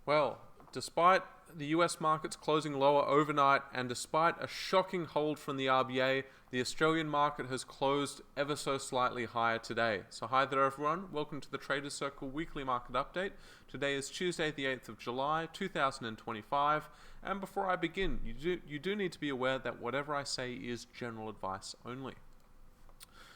Well, despite the US markets closing lower overnight and despite a shocking hold from the RBA, the Australian market has closed ever so slightly higher today. So hi there everyone, welcome to the Traders Circle weekly market update. Today is Tuesday the 8th of July 2025, and before I begin, you do need to be aware that whatever I say is general advice only.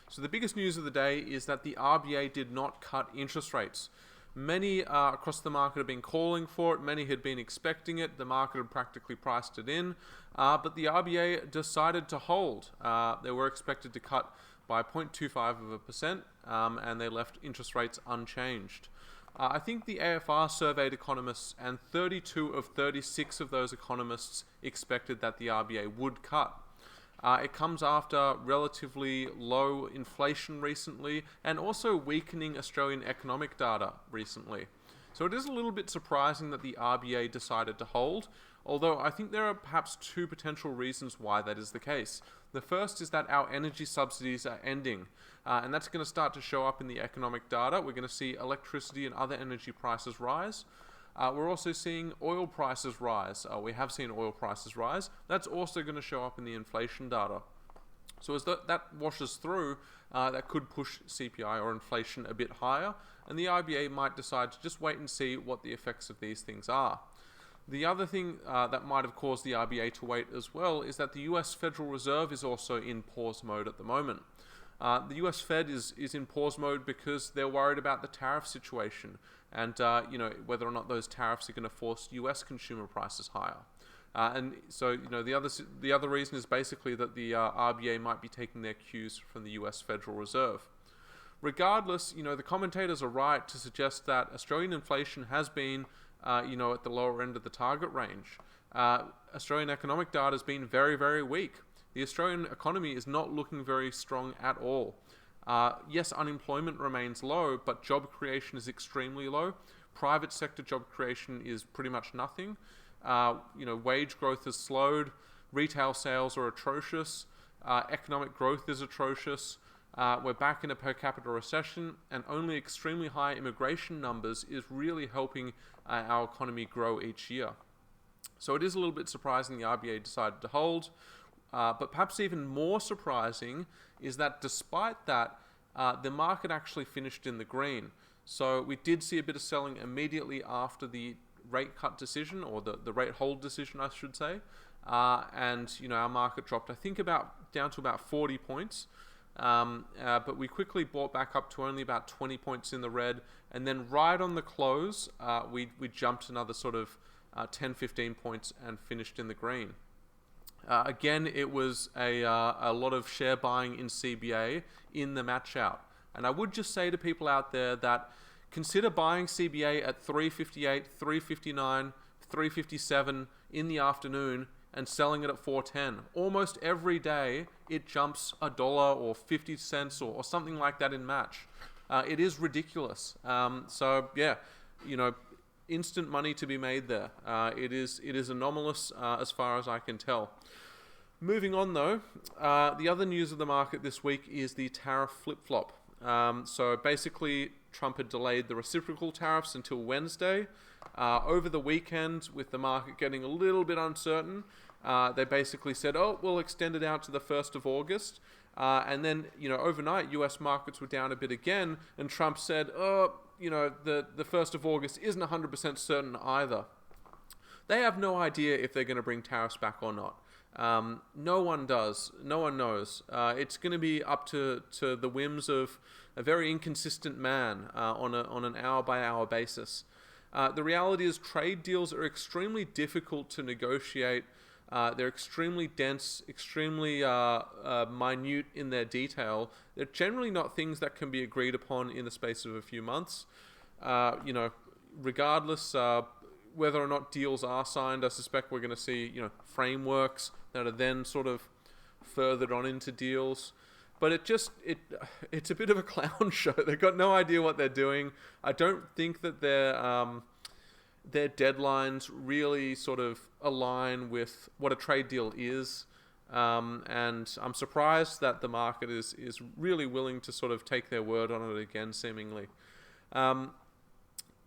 So the biggest news of the day is that the RBA did not cut interest rates. Many across the market have been calling for it, many had been expecting it, the market had practically priced it in, but the RBA decided to hold. They were expected to cut by 0.25%, and they left interest rates unchanged. I think the AFR surveyed economists, and 32 of 36 of those economists expected that the RBA would cut. It comes after relatively low inflation recently and also weakening Australian economic data recently. So it is a little bit surprising that the RBA decided to hold, although I think there are perhaps two potential reasons why that is the case. The first is that our energy subsidies are ending, and that's going to start to show up in the economic data. We're going to see electricity and other energy prices rise. We're also seeing oil prices rise. We have seen oil prices rise. That's also going to show up in the inflation data. So as that washes through, that could push CPI or inflation a bit higher, and the RBA might decide to just wait and see what the effects of these things are. The other thing that might have caused the RBA to wait as well is that the US Federal Reserve is also in pause mode at the moment. The US Fed is in pause mode because they're worried about the tariff situation and whether or not those tariffs are going to force US consumer prices higher. And so the other reason is basically that the RBA might be taking their cues from the US Federal Reserve. Regardless, the commentators are right to suggest that Australian inflation has been at the lower end of the target range. Australian economic data has been very, very weak. The Australian economy is not looking very strong at all. Yes, unemployment remains low, but job creation is extremely low. Private sector job creation is pretty much nothing. Wage growth has slowed. Retail sales are atrocious. Economic growth is atrocious. We're back in a per capita recession, and only extremely high immigration numbers is really helping our economy grow each year. So it is a little bit surprising the RBA decided to hold. But perhaps even more surprising is that despite that, the market actually finished in the green. So we did see a bit of selling immediately after the rate cut decision, or the rate hold decision, I should say. And our market dropped, I think, down to about 40 points. But we quickly bought back up to only about 20 points in the red. And then right on the close, we jumped another sort of 10-15 points and finished in the green. Again, it was a lot of share buying in CBA in the match out. And I would just say to people out there that consider buying CBA at 358, 359, 357 in the afternoon and selling it at 410. Almost every day it jumps $1 or 50 cents or something like that in match. It is ridiculous. Instant money to be made there. It is anomalous as far as I can tell. Moving on though, the other news of the market this week is the tariff flip-flop. So basically, Trump had delayed the reciprocal tariffs until Wednesday. Over the weekend, with the market getting a little bit uncertain, they basically said, we'll extend it out to the 1st of August. And then, overnight, US markets were down a bit again, and Trump said, the 1st of August isn't 100% certain either. They have no idea if they're going to bring tariffs back or not. No one does. No one knows. It's going to be up to the whims of a very inconsistent man on an hour-by-hour basis. The reality is trade deals are extremely difficult to negotiate. They're extremely dense, extremely minute in their detail. They're generally not things that can be agreed upon in the space of a few months. Regardless whether or not deals are signed, I suspect we're going to see frameworks that are then sort of furthered on into deals. But it's a bit of a clown show. They've got no idea what they're doing. I don't think that their deadlines really sort of align with what a trade deal is. And I'm surprised that the market is really willing to sort of take their word on it again, seemingly.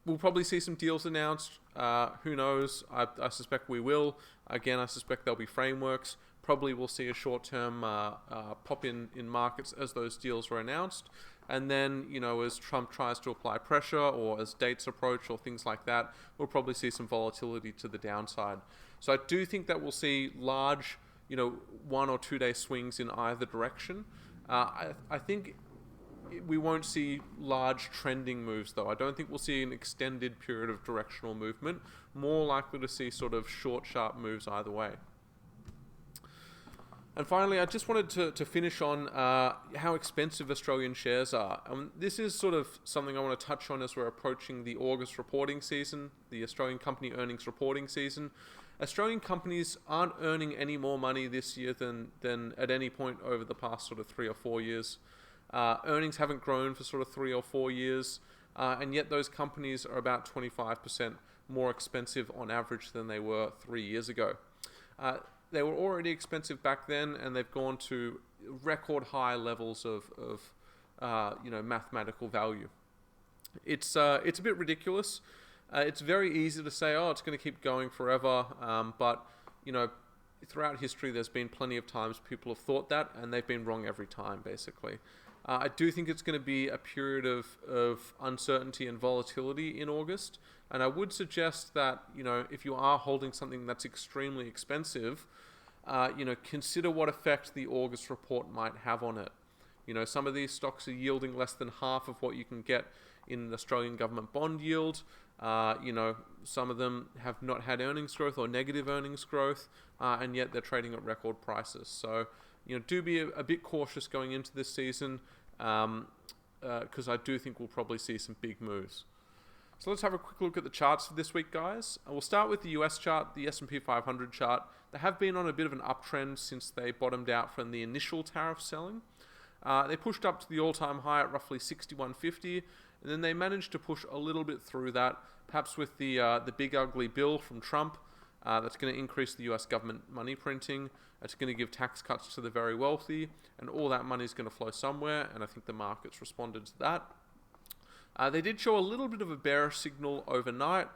We'll probably see some deals announced Who knows? I suspect we will. Again, I suspect there'll be frameworks. Probably we'll see a short-term pop in markets as those deals were announced. And then, as Trump tries to apply pressure or as dates approach or things like that, we'll probably see some volatility to the downside. So I do think that we'll see large, 1 or 2 day swings in either direction. I think we won't see large trending moves though. I don't think we'll see an extended period of directional movement. More likely to see sort of short, sharp moves either way. And finally, I just wanted to finish on how expensive Australian shares are. This is sort of something I want to touch on as we're approaching the August reporting season, the Australian company earnings reporting season. Australian companies aren't earning any more money this year than at any point over the past sort of 3 or 4 years. Earnings haven't grown for sort of 3 or 4 years, and yet those companies are about 25% more expensive on average than they were 3 years ago. They were already expensive back then, and they've gone to record high levels of mathematical value. It's a bit ridiculous. It's very easy to say, oh, it's going to keep going forever, but throughout history, there's been plenty of times people have thought that, and they've been wrong every time, basically. I do think it's going to be a period of uncertainty and volatility in August, and I would suggest that, if you are holding something that's extremely expensive, consider what effect the August report might have on it. Some of these stocks are yielding less than half of what you can get in an Australian government bond yield. Some of them have not had earnings growth or negative earnings growth, and yet they're trading at record prices. So, do be a bit cautious going into this season, because I do think we'll probably see some big moves. So let's have a quick look at the charts for this week, guys. We'll start with the US chart, the S&P 500 chart. They have been on a bit of an uptrend since they bottomed out from the initial tariff selling. They pushed up to the all-time high at roughly 61.50, and then they managed to push a little bit through that, perhaps with the big ugly bill from Trump. That's going to increase the US government money printing. It's going to give tax cuts to the very wealthy, and all that money is going to flow somewhere, and I think the markets responded to that. They did show a little bit of a bearish signal overnight,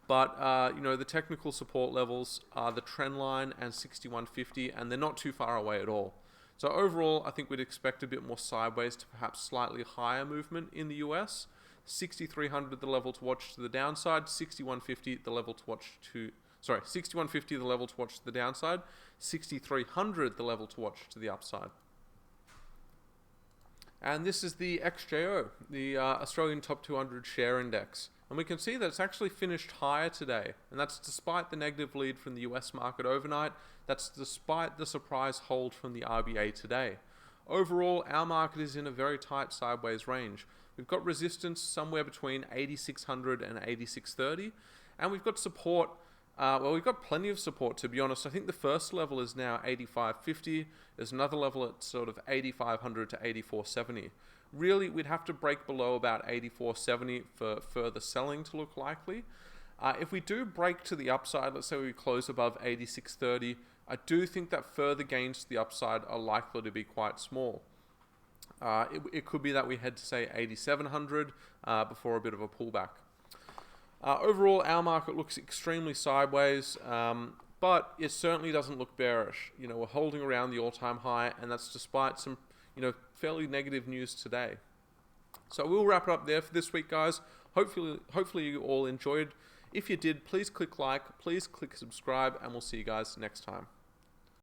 but the technical support levels are the trend line and 61.50, and they're not too far away at all. So overall, I think we'd expect a bit more sideways to perhaps slightly higher movement in the US. 6,300 the level to watch to the downside, 61.50 the level to watch to 61.50 the level to watch to the downside, 6,300 the level to watch to the upside. And this is the XJO, the Australian Top 200 Share Index. And we can see that it's actually finished higher today. And that's despite the negative lead from the US market overnight. That's despite the surprise hold from the RBA today. Overall, our market is in a very tight sideways range. We've got resistance somewhere between 8,600 and 8,630. And we've got support. We've got plenty of support, to be honest. I think the first level is now 85.50. There's another level at sort of 8,500 to 8,470. Really, we'd have to break below about 8,470 for further selling to look likely. If we do break to the upside, let's say we close above 86.30, I do think that further gains to the upside are likely to be quite small. It could be that we head to, say, 8,700 before a bit of a pullback. Overall, our market looks extremely sideways, but it certainly doesn't look bearish. We're holding around the all-time high, and that's despite some, fairly negative news today. So we'll wrap it up there for this week, guys. Hopefully you all enjoyed. If you did, please click like, please click subscribe, and we'll see you guys next time.